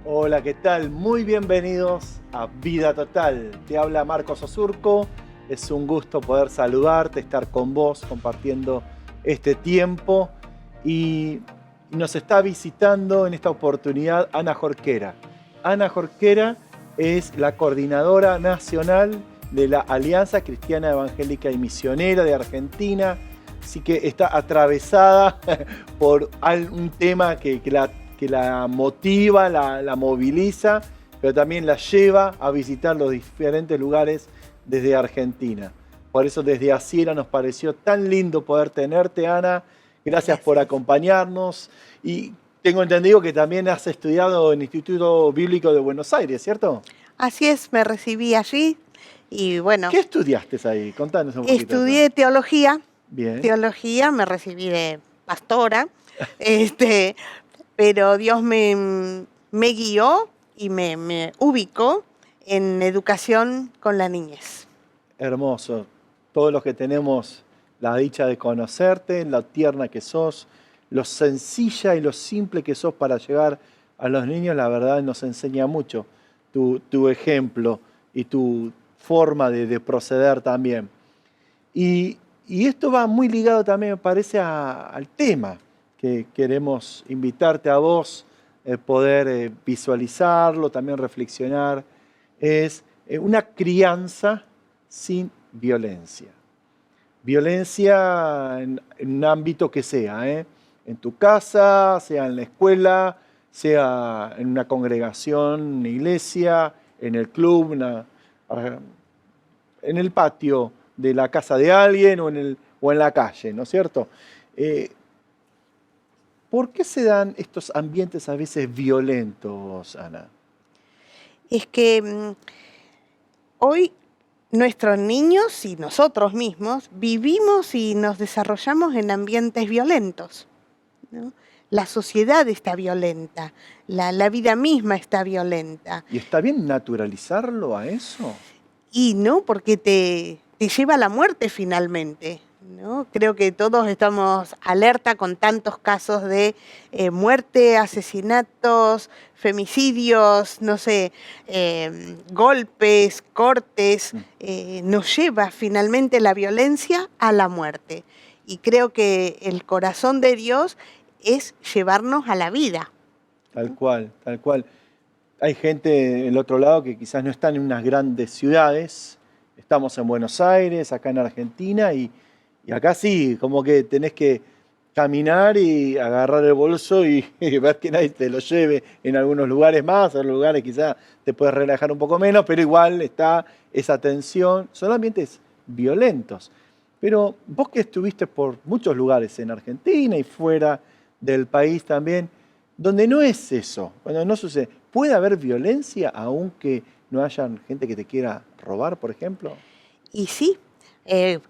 Hola, ¿qué tal? Muy bienvenidos a Vida Total. Te habla Marcos Osurco. Es un gusto poder saludarte, estar con vos compartiendo este tiempo. Y nos está visitando en esta oportunidad Ana Jorquera. Ana Jorquera es la coordinadora nacional de la Alianza Cristiana Evangélica y Misionera de Argentina. Así que está atravesada por un tema que la motiva, la moviliza, pero también la lleva a visitar los diferentes lugares desde Argentina. Por eso desde Asiera nos pareció tan lindo poder tenerte, Ana. Gracias por acompañarnos. Y tengo entendido que también has estudiado en el Instituto Bíblico de Buenos Aires, ¿cierto? Así es, me recibí allí y bueno. ¿Qué estudiaste ahí? Contanos un poquito. Estudié teología. Bien. Teología, me recibí de pastora, pero Dios me guió y me ubicó en educación con la niñez. Hermoso. Todos los que tenemos la dicha de conocerte, lo tierna que sos, lo sencilla y lo simple que sos para llegar a los niños, la verdad nos enseña mucho tu ejemplo y tu forma de proceder también. Y esto va muy ligado también, me parece, al tema que queremos invitarte a vos, poder visualizarlo, también reflexionar, es una crianza sin violencia. Violencia en un ámbito que sea, en tu casa, sea en la escuela, sea en una congregación, una iglesia, en el club, en el patio de la casa de alguien o en la calle, ¿no es cierto? ¿Por qué se dan estos ambientes a veces violentos, Ana? Es que hoy nuestros niños y nosotros mismos vivimos y nos desarrollamos en ambientes violentos, ¿no? La sociedad está violenta, la vida misma está violenta. ¿Y está bien naturalizarlo a eso? Y no, porque te lleva a la muerte finalmente, ¿no? Creo que todos estamos alerta con tantos casos de muerte, asesinatos, femicidios, no sé, golpes, cortes. Nos lleva finalmente la violencia a la muerte. Y creo que el corazón de Dios es llevarnos a la vida. Tal cual, tal cual. Hay gente del otro lado que quizás no están en unas grandes ciudades. Estamos en Buenos Aires, acá en Argentina, y acá sí, como que tenés que caminar y agarrar el bolso y ver que nadie te lo lleve en algunos lugares más, en otros lugares quizás te puedes relajar un poco menos, pero igual está esa tensión. Son ambientes violentos. Pero vos que estuviste por muchos lugares en Argentina y fuera del país también, donde no es eso, cuando no sucede, ¿puede haber violencia aunque no haya gente que te quiera robar, por ejemplo? Y sí,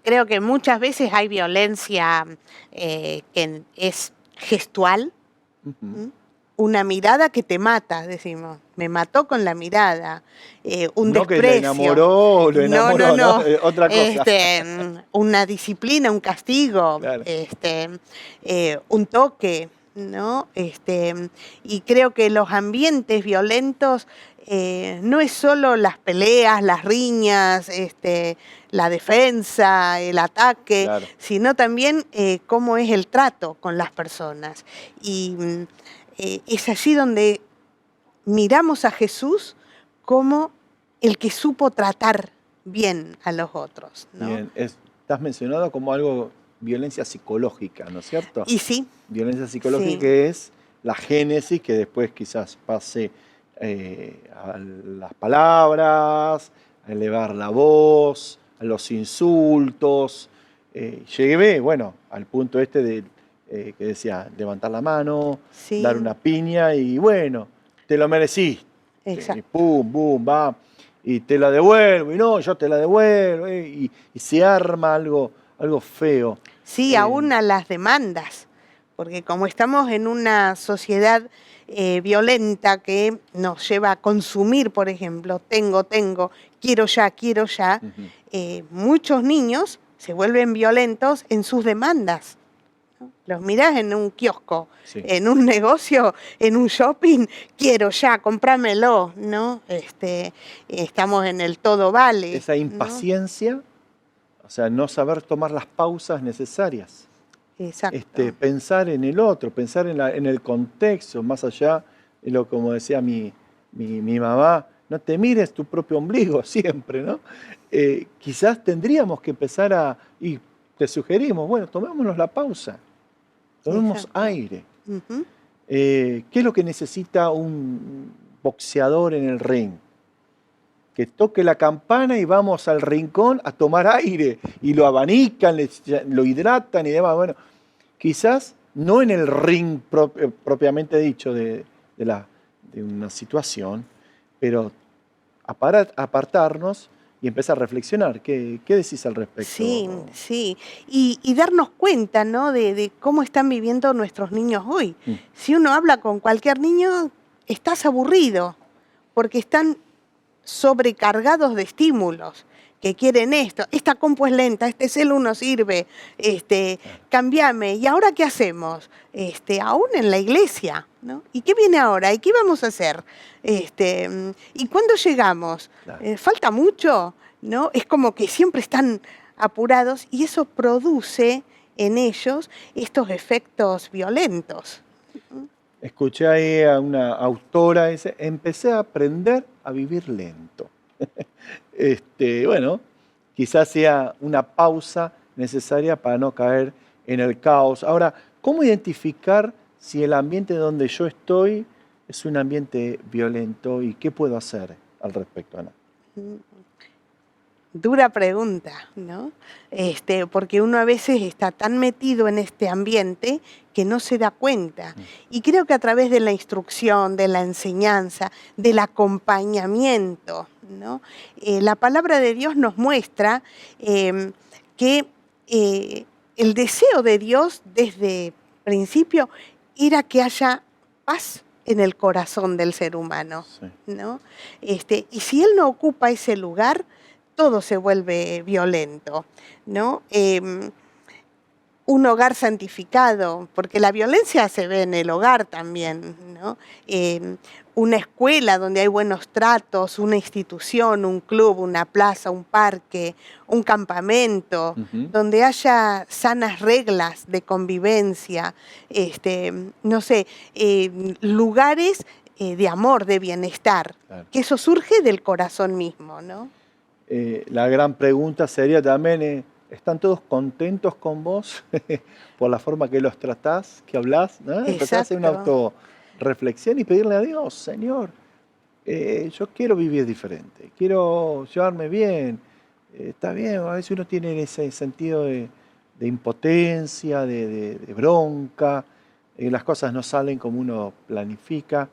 creo que muchas veces hay violencia que es gestual. Uh-huh. Una mirada que te mata, decimos. Me mató con la mirada. Un no desprecio. Que la enamoró o lo enamoró, ¿no? Otra cosa. Una disciplina, un castigo, Claro. Un toque, ¿no? Y creo que los ambientes violentos no es solo las peleas, las riñas, la defensa, el ataque, Claro. sino también cómo es el trato con las personas. Y es allí donde miramos a Jesús como el que supo tratar bien a los otros, ¿no? Bien, estás mencionado como algo, violencia psicológica, ¿no es cierto? Y sí. Violencia psicológica, sí. que es la génesis que después quizás pase a las palabras, a elevar la voz, a los insultos. Llegué, bueno, al punto de que decía, levantar la mano, Sí. dar una piña y bueno, te lo mereciste. Exacto. Y pum, pum, va. Y te la devuelvo, y no, yo te la devuelvo, y se arma algo feo. Sí, aún a las demandas, porque como estamos en una sociedad violenta que nos lleva a consumir, por ejemplo, tengo, quiero ya, muchos niños se vuelven violentos en sus demandas, ¿no? Los mirás en un kiosco, Sí. en un negocio, en un shopping, quiero ya, comprámelo, ¿no? Estamos en el todo vale, Esa ¿no? impaciencia, o sea, no saber tomar las pausas necesarias. Exacto. Pensar en el otro, pensar en el contexto, más allá de lo como decía mi mamá, no te mires tu propio ombligo siempre, ¿no? Quizás tendríamos que empezar y te sugerimos, bueno, tomémonos la pausa, tomemos Exacto. aire. Ujú. ¿Qué es lo que necesita un boxeador en el ring? Que toque la campana y vamos al rincón a tomar aire, y lo abanican, lo hidratan y demás. Bueno, quizás no en el ring propiamente dicho de una situación, pero apartarnos y empezar a reflexionar. ¿Qué decís al Sí, respecto? sí. Y darnos cuenta, ¿no? De cómo están viviendo nuestros niños hoy. Mm, Si uno habla con cualquier niño, estás aburrido, porque están sobrecargados de estímulos, que quieren esto, esta compu es lenta, este celu no sirve, claro. cambiame, ¿y ahora qué hacemos? Aún en la iglesia, ¿no? ¿Y qué viene ahora? ¿Y qué vamos a hacer? ¿Y cuándo llegamos? Claro. ¿Falta mucho? ¿No? Es como que siempre están apurados y eso produce en ellos estos efectos violentos. Escuché ahí a una autora, dice, empecé a aprender a vivir lento. Bueno, quizás sea una pausa necesaria para no caer en el caos. Ahora, ¿cómo identificar si el ambiente donde yo estoy es un ambiente violento y qué puedo hacer al respecto, Ana? Dura pregunta, ¿no? Porque uno a veces está tan metido en este ambiente que no se da cuenta. Mm, Y creo que a través de la instrucción, de la enseñanza, del acompañamiento, ¿no? La palabra de Dios nos muestra que el deseo de Dios desde principio era que haya paz en el corazón del ser humano, sí. ¿no? Y si Él no ocupa ese lugar, todo se vuelve violento, ¿no? Un hogar santificado, porque la violencia se ve en el hogar también, ¿no? Una escuela donde hay buenos tratos, una institución, un club, una plaza, un parque, un campamento, Ujú, donde haya sanas reglas de convivencia, no sé, lugares de amor, de bienestar, claro. que eso surge del corazón mismo, ¿no? La gran pregunta sería también, ¿están todos contentos con vos por la forma que los tratás, que hablás? ¿No? Empezar a hacer una Exacto. autorreflexión y pedirle a Dios, Señor, yo quiero vivir diferente, quiero llevarme bien. Está bien, a veces uno tiene ese sentido de impotencia, de bronca, las cosas no salen como uno planifica,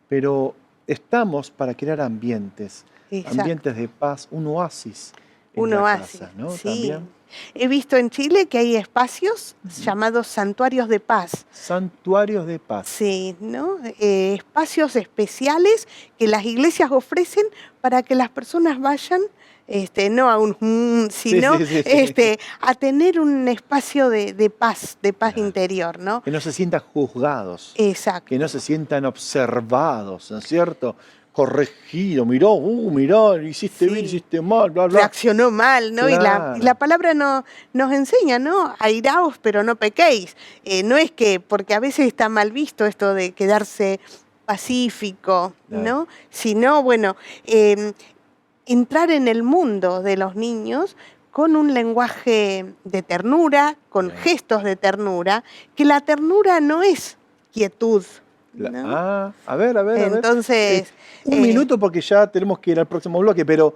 pero estamos para crear ambientes Exacto. de paz, un oasis en Un la oasis, casa, ¿no? sí. También. He visto en Chile que hay espacios Ujú. llamados santuarios de paz. Santuarios de paz. Sí, ¿no? Espacios especiales que las iglesias ofrecen para que las personas vayan, no a un, Sí, sino sí, sí, sí. a tener un espacio de paz Claro. interior, ¿no? Que no se sientan juzgados, que no Exacto. se sientan observados, ¿no es cierto? Corregido, mirá, hiciste bien, Sí. hiciste mal, bla, bla. Reaccionó mal, ¿no? Y la Claro, palabra nos enseña, ¿no? Airaos, pero no pequéis. No es que, porque a veces está mal visto esto de quedarse pacífico, claro. ¿no? Sino, bueno, entrar en el mundo de los niños con un lenguaje de ternura, con Bien. gestos de ternura, que la ternura no es quietud, ¿no? A ver, a ver, a ver. Eh, Entonces, un minuto porque ya tenemos que ir al próximo bloque, pero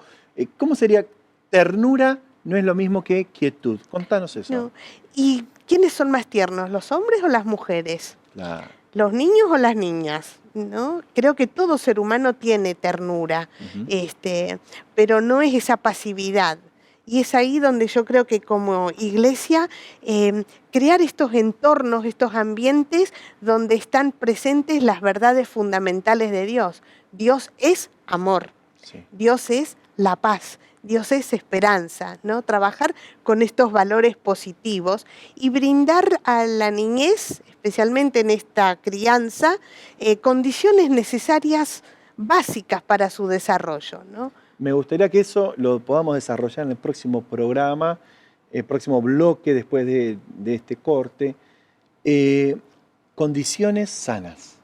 ¿cómo sería ternura? No es lo mismo que quietud. Contanos eso. no. ¿Y quiénes son más tiernos, los hombres o las mujeres? Claro. ¿Los niños o las niñas? ¿No? Creo que todo ser humano tiene ternura, Ujú. pero no es esa pasividad. Y es ahí donde yo creo que como iglesia, crear estos entornos, estos ambientes donde están presentes las verdades fundamentales de Dios. Dios es amor, Sí. Dios es la paz, Dios es esperanza, ¿no? Trabajar con estos valores positivos y brindar a la niñez, especialmente en esta crianza, condiciones necesarias básicas para su desarrollo, ¿no? Me gustaría que eso lo podamos desarrollar en el próximo programa, el próximo bloque después de este corte. Eh, condiciones sanas,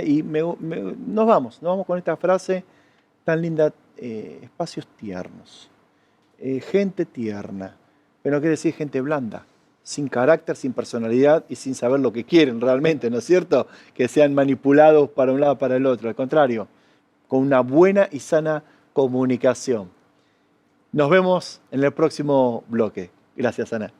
y nos vamos con esta frase tan linda, espacios tiernos, gente tierna, pero no quiere decir gente blanda, sin carácter, sin personalidad y sin saber lo que quieren realmente, ¿no es cierto? Que sean manipulados para un lado para el otro, al contrario, con una buena y sana comunicación. Nos vemos en el próximo bloque. Gracias, Ana.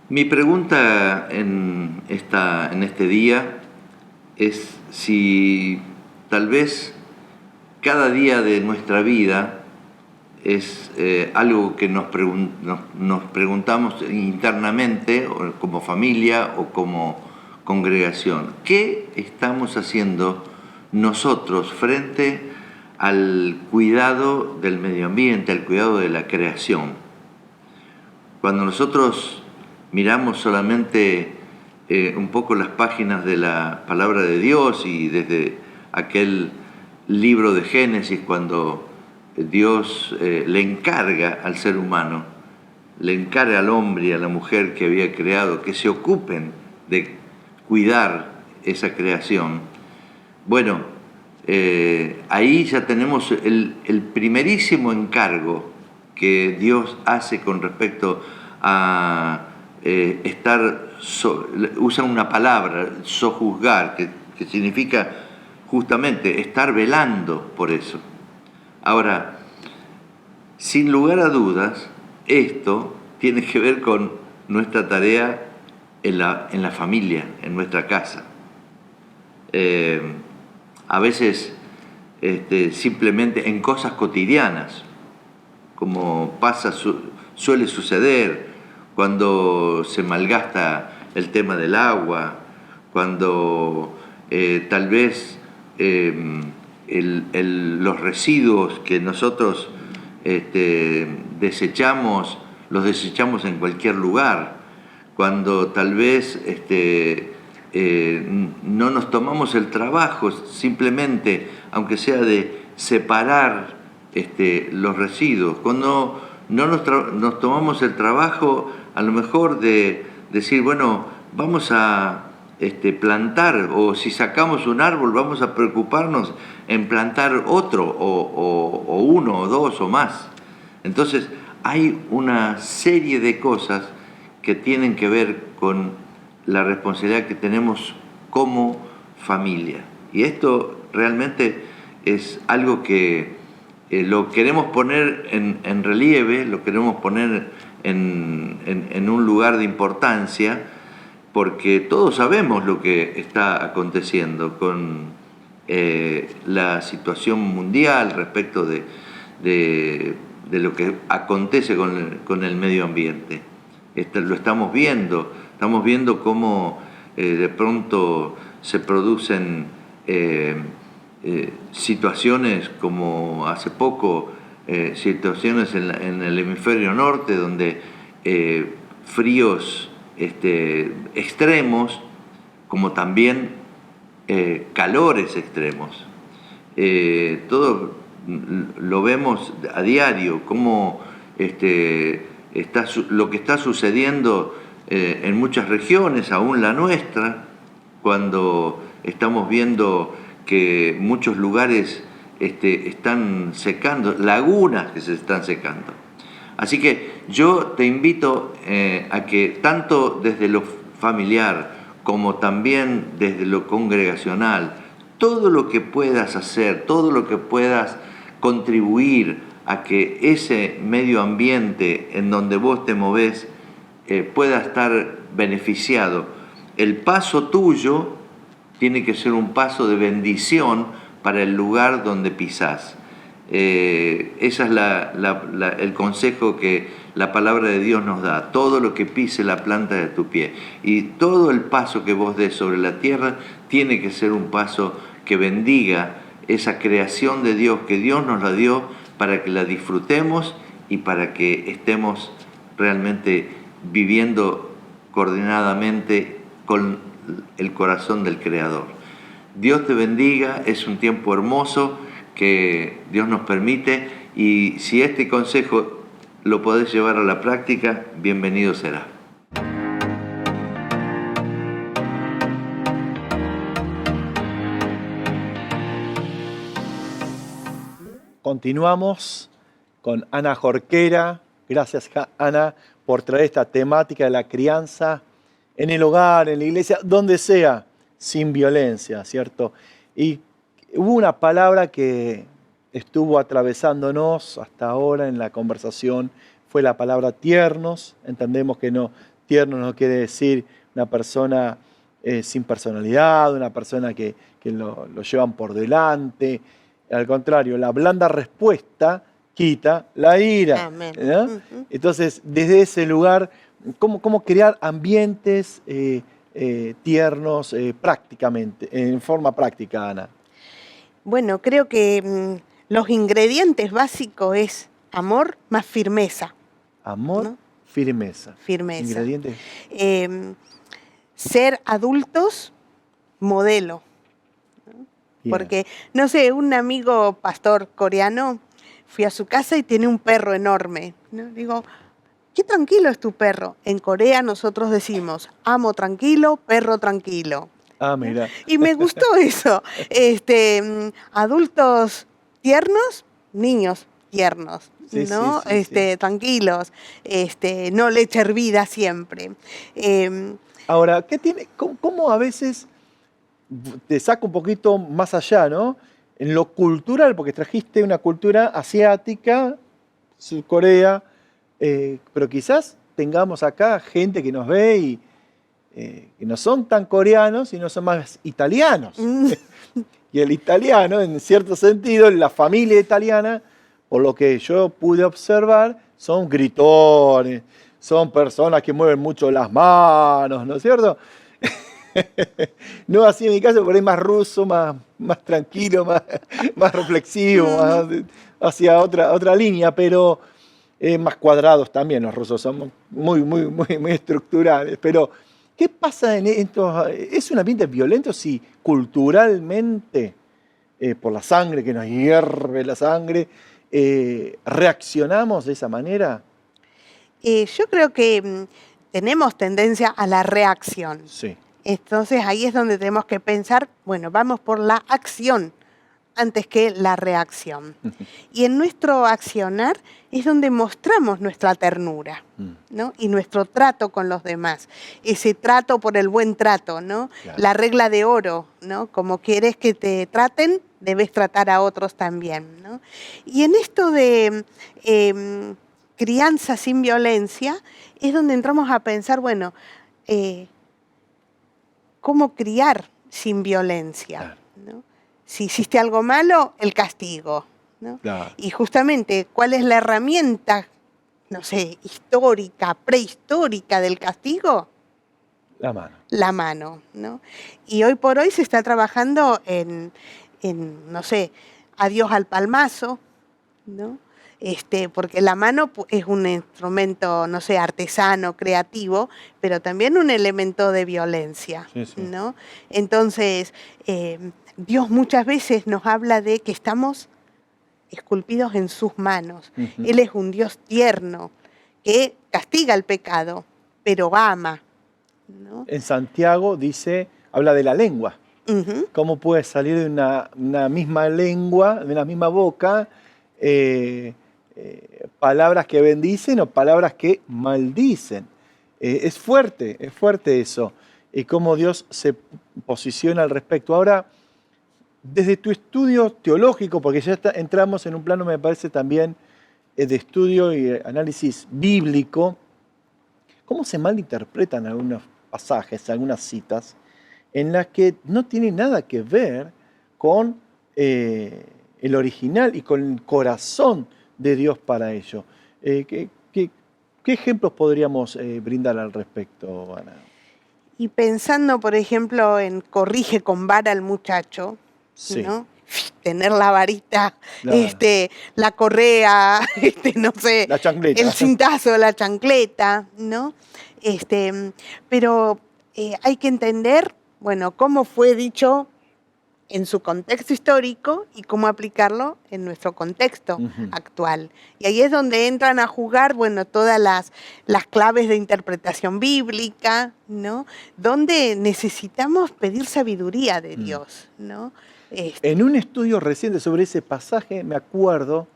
Mi pregunta en este día es si tal vez cada día de nuestra vida es algo que nos preguntamos internamente, o como familia o como congregación. ¿Qué estamos haciendo nosotros frente al cuidado del medio ambiente, al cuidado de la creación? Cuando nosotros miramos solamente un poco las páginas de la palabra de Dios y desde aquel libro de Génesis, cuando Dios le encarga al ser humano, le encarga al hombre y a la mujer que había creado que se ocupen de cuidar esa creación. Bueno, ahí ya tenemos el primerísimo encargo que Dios hace con respecto a usa una palabra, sojuzgar, que significa justamente estar velando por eso. Ahora, sin lugar a dudas, esto tiene que ver con nuestra tarea en la familia, en nuestra casa. A veces simplemente en cosas cotidianas, como suele suceder cuando se malgasta el tema del agua, cuando tal vez los residuos que nosotros desechamos, los desechamos en cualquier lugar, cuando tal vez no nos tomamos el trabajo simplemente, aunque sea de separar los residuos, cuando no nos tomamos el trabajo a lo mejor de decir, bueno, vamos a plantar, o si sacamos un árbol vamos a preocuparnos en plantar otro, o uno, o dos, o más. Entonces hay una serie de cosas que tienen que ver con la responsabilidad que tenemos como familia. Y esto realmente es algo que lo queremos poner en relieve, lo queremos poner en un lugar de importancia, porque todos sabemos lo que está aconteciendo con la situación mundial respecto de lo que acontece con el medio ambiente. Lo estamos viendo cómo de pronto se producen situaciones como hace poco, situaciones en el hemisferio norte donde fríos extremos, como también calores extremos. Todo lo vemos a diario, cómo lo que está sucediendo en muchas regiones, aún la nuestra, cuando estamos viendo que muchos lugares están secando, lagunas que se están secando. Así que yo te invito a que tanto desde lo familiar como también desde lo congregacional, todo lo que puedas hacer, todo lo que puedas contribuir a que ese medio ambiente en donde vos te movés pueda estar beneficiado. El paso tuyo tiene que ser un paso de bendición para el lugar donde pisás. Ese es el consejo que la palabra de Dios nos da, todo lo que pise la planta de tu pie. Y todo el paso que vos des sobre la tierra tiene que ser un paso que bendiga esa creación de Dios, que Dios nos la dio para que la disfrutemos y para que estemos realmente viviendo coordinadamente con el corazón del Creador. Dios te bendiga, es un tiempo hermoso que Dios nos permite, y si este consejo lo podés llevar a la práctica, bienvenido será. Continuamos con Ana Jorquera. Gracias, Ana, por traer esta temática de la crianza en el hogar, en la iglesia, donde sea, sin violencia, ¿cierto? Y hubo una palabra que estuvo atravesándonos hasta ahora en la conversación, fue la palabra tiernos. Entendemos que tierno no quiere decir una persona sin personalidad, una persona que lo llevan por delante. Al contrario, la blanda respuesta quita la ira. Amén. ¿No? Entonces, desde ese lugar, ¿cómo crear ambientes tiernos prácticamente, en forma práctica, Ana? Bueno, creo que los ingredientes básicos es amor más firmeza. Amor, ¿no? firmeza. Firmeza. Ingredientes. Ser adultos modelo. Bien. Porque, no sé, un amigo pastor coreano, fui a su casa y tiene un perro enorme, ¿no? Digo, qué tranquilo es tu perro. En Corea nosotros decimos, amo tranquilo, perro tranquilo. Ah, mira. Y me gustó eso. Adultos tiernos, niños tiernos, Sí, ¿no? sí, sí. Tranquilos, no leche hervida siempre. Ahora, ¿cómo a veces te saca un poquito más allá, ¿no? En lo cultural, porque trajiste una cultura asiática, Corea, pero quizás tengamos acá gente que nos ve y que no son tan coreanos, sino son más italianos. Y el italiano, en cierto sentido, la familia italiana, por lo que yo pude observar, son gritones, son personas que mueven mucho las manos, ¿no es cierto? No así en mi caso, por ahí más ruso, más tranquilo, más reflexivo, más hacia otra línea, pero más cuadrados también los rusos, son muy estructurales. Pero, ¿qué pasa en estos? ¿Es un ambiente violento si culturalmente, por la sangre, que nos hierve la sangre, reaccionamos de esa manera? Yo creo que tenemos tendencia a la reacción. Sí. Entonces ahí es donde tenemos que pensar, bueno, vamos por la acción antes que la reacción. Y en nuestro accionar es donde mostramos nuestra ternura, ¿no? Y nuestro trato con los demás. Ese trato por el buen trato, ¿no? Claro. La regla de oro, ¿no? Como quieres que te traten, debes tratar a otros también, ¿no? Y en esto de crianza sin violencia es donde entramos a pensar, bueno, ¿cómo criar sin violencia? Claro. ¿No? Si hiciste algo malo, el castigo, ¿no? Claro. Y justamente, ¿cuál es la herramienta, no sé, histórica, prehistórica del castigo? La mano. La mano, ¿no? Y hoy por hoy se está trabajando en no sé, adiós al palmazo, ¿no? Porque la mano es un instrumento, no sé, artesano, creativo, pero también un elemento de violencia, Sí, sí. ¿no? Entonces, Dios muchas veces nos habla de que estamos esculpidos en sus manos. Él es un Dios tierno, que castiga el pecado, pero ama, ¿no? En Santiago habla de la lengua. ¿Cómo puede salir de una misma lengua, de una misma boca, palabras que bendicen o palabras que maldicen? Es fuerte eso. Y cómo Dios se posiciona al respecto. Ahora, desde tu estudio teológico, porque ya entramos en un plano, me parece también, de estudio y análisis bíblico, ¿cómo se malinterpretan algunos pasajes, algunas citas, en las que no tienen nada que ver con el original y con el corazón de Dios para ello? ¿Qué ejemplos podríamos brindar al respecto, Ana? Y pensando, por ejemplo, en corrige con vara al muchacho, Sí, ¿no? Tener la varita, claro. la correa, no sé, La chancleta. el cintazo, la chancleta, ¿no? Pero hay que entender, bueno, cómo fue dicho en su contexto histórico y cómo aplicarlo en nuestro contexto Ujú. actual. Y ahí es donde entran a jugar, bueno, todas las claves de interpretación bíblica, ¿no? Donde necesitamos pedir sabiduría de Mm. Dios, ¿no? En un estudio reciente sobre ese pasaje, me acuerdo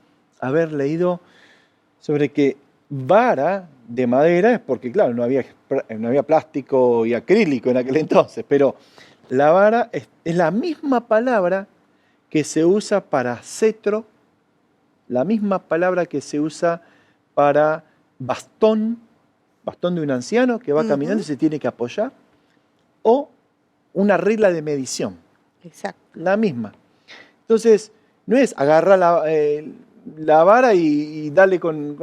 haber leído sobre que vara de madera es porque, claro, no había plástico y acrílico en aquel entonces, pero la vara es la misma palabra que se usa para cetro, la misma palabra que se usa para bastón, bastón de un anciano que va caminando y Ujú, se tiene que apoyar, o una regla de medición, exacto. la misma. Entonces, no es agarrar la vara y darle con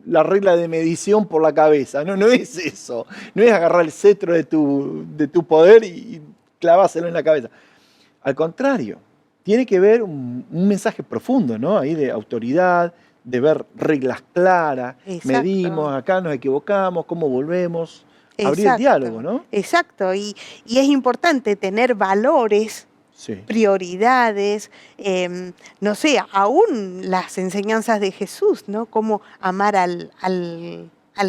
la regla de medición por la cabeza. No, no es eso. No es agarrar el cetro de tu poder y clavárselo en la cabeza. Al contrario, tiene que ver un mensaje profundo, ¿no? Ahí de autoridad, de ver reglas claras. Medimos, Exacto. acá nos equivocamos, cómo volvemos. Abrir el diálogo, Exacto, ¿no? exacto. Y es importante tener valores, Sí. prioridades, no sé, aún las enseñanzas de Jesús, ¿no? Cómo amar al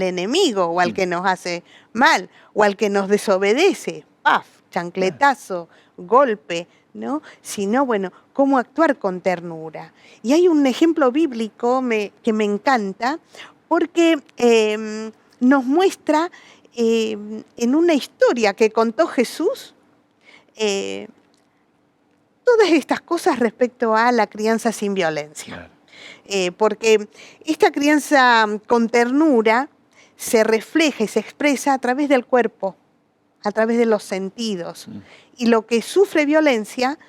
enemigo o al Mm, que nos hace mal o al que nos desobedece. ¡Paf! claro. Chancletazo, golpe, ¿no? Sino, bueno, cómo actuar con ternura. Y hay un ejemplo bíblico que me encanta porque nos muestra en una historia que contó Jesús, eh, todas estas cosas respecto a la crianza sin violencia. Claro. Porque esta crianza con ternura se refleja y se expresa a través del cuerpo, a través de los sentidos. Mm, Y lo que sufre violencia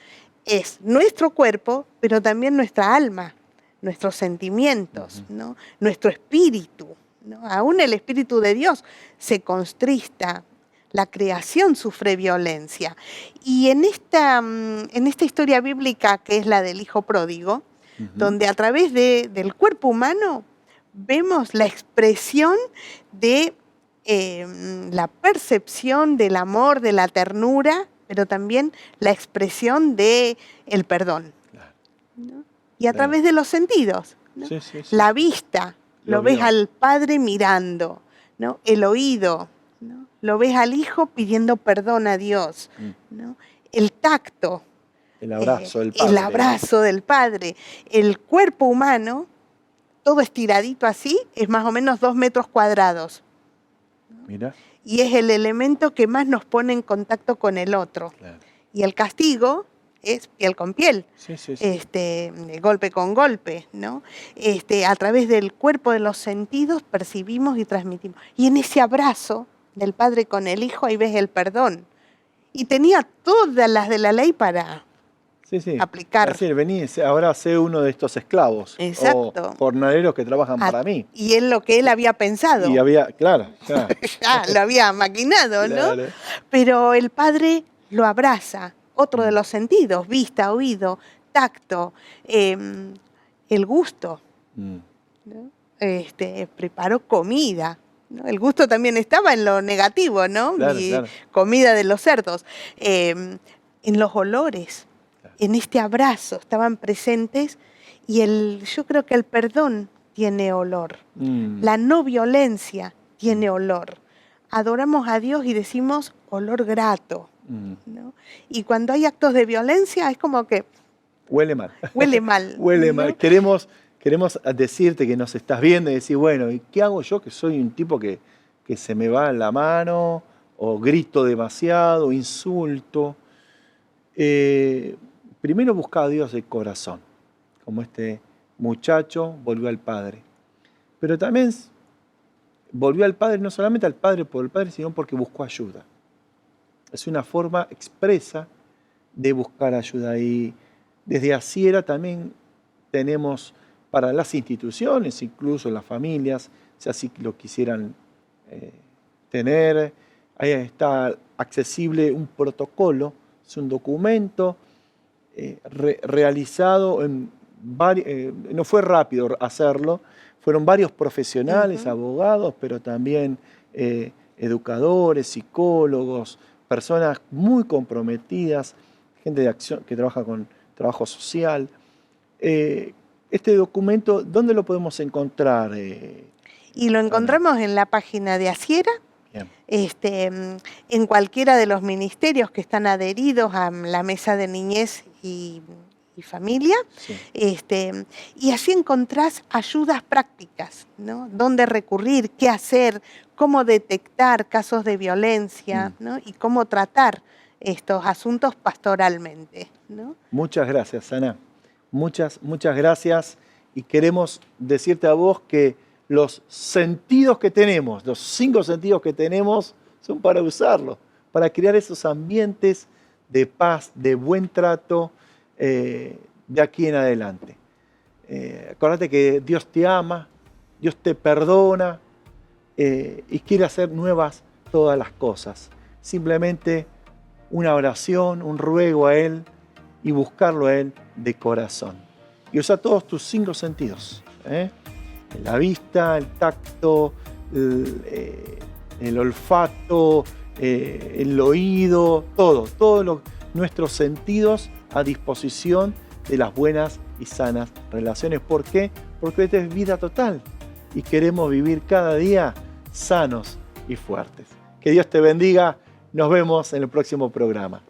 es nuestro cuerpo, pero también nuestra alma, nuestros sentimientos, ujú. ¿no? Nuestro espíritu, ¿no? Aún el Espíritu de Dios se constrista, la creación sufre violencia. Y en esta historia bíblica que es la del hijo pródigo, Ujú. donde a través del cuerpo humano vemos la expresión de la percepción del amor, de la ternura, pero también la expresión de el perdón, Claro, ¿no? Y a claro. través de los sentidos, ¿no? Sí, sí, sí, La sí. vista, Lo lo ves vio. al padre mirando, ¿no? El oído, ¿no? Lo ves al hijo pidiendo perdón a Dios, Mm. ¿no? El tacto, El abrazo del el padre. abrazo del padre, el cuerpo humano, todo estiradito así, es más o menos 2 metros cuadrados. Mira, Y es el elemento que más nos pone en contacto con el otro. claro. Y el castigo es piel con piel, Sí, sí, sí. golpe con golpe, ¿no? A través del cuerpo, de los sentidos, percibimos y transmitimos. Y en ese abrazo del padre con el hijo, ahí ves el perdón. Y tenía todas las de la ley para Sí, sí. Es aplicar. decir, vení, ahora sé uno de estos esclavos o Exacto. jornaleros que trabajan A- para mí. y es lo que él había Y pensado. había, claro, ya, Ya lo había maquinado, ¿no? claro. Pero el padre lo abraza, otro de Mm, los sentidos, vista, oído, tacto, el gusto, mm, ¿no? Preparó comida, ¿no? El gusto también estaba en lo negativo, ¿no? claro, Y claro, comida de los cerdos, en los olores, claro. en este abrazo estaban presentes y yo creo que el perdón tiene olor, Mm, la no violencia mm, tiene olor. Adoramos a Dios y decimos olor grato, mm. ¿no? Y cuando hay actos de violencia es como que Huele mal. huele mal, Huele mal. ¿no? Queremos decirte que nos estás viendo y decir, bueno, ¿y qué hago yo que soy un tipo que se me va la mano o grito demasiado, insulto? Primero busca a Dios de corazón, como este muchacho volvió al Padre. Pero también volvió al Padre, no solamente al Padre por el Padre, sino porque buscó ayuda. Es una forma expresa de buscar ayuda. Y desde Asiera también tenemos para las instituciones, incluso las familias, si así lo quisieran tener. Ahí está accesible un protocolo, es un documento realizado en no fue rápido hacerlo, fueron varios profesionales, abogados, pero también educadores, psicólogos, personas muy comprometidas, gente de acción que trabaja con trabajo social. Este documento, ¿dónde lo podemos encontrar? Y lo encontramos en la página de Asiera, en cualquiera de los ministerios que están adheridos a la Mesa de Niñez y Familia, Sí. Y así encontrás ayudas prácticas, ¿no? Dónde recurrir, qué hacer, cómo detectar casos de violencia, ¿no? Y cómo tratar estos asuntos pastoralmente, ¿no? Muchas gracias, Ana. Muchas gracias. Y queremos decirte a vos que los sentidos que tenemos, los 5 sentidos que tenemos, son para usarlos, para crear esos ambientes de paz, de buen trato, de aquí en adelante. Acordate que Dios te ama, Dios te perdona y quiere hacer nuevas todas las cosas. Simplemente una oración, un ruego a Él y buscarlo a Él de corazón. Y usa todos tus 5 sentidos. La vista, el tacto, el olfato, el oído, todos nuestros sentidos a disposición de las buenas y sanas relaciones. ¿Por qué? Porque esta es vida total y queremos vivir cada día sanos y fuertes. Que Dios te bendiga. Nos vemos en el próximo programa.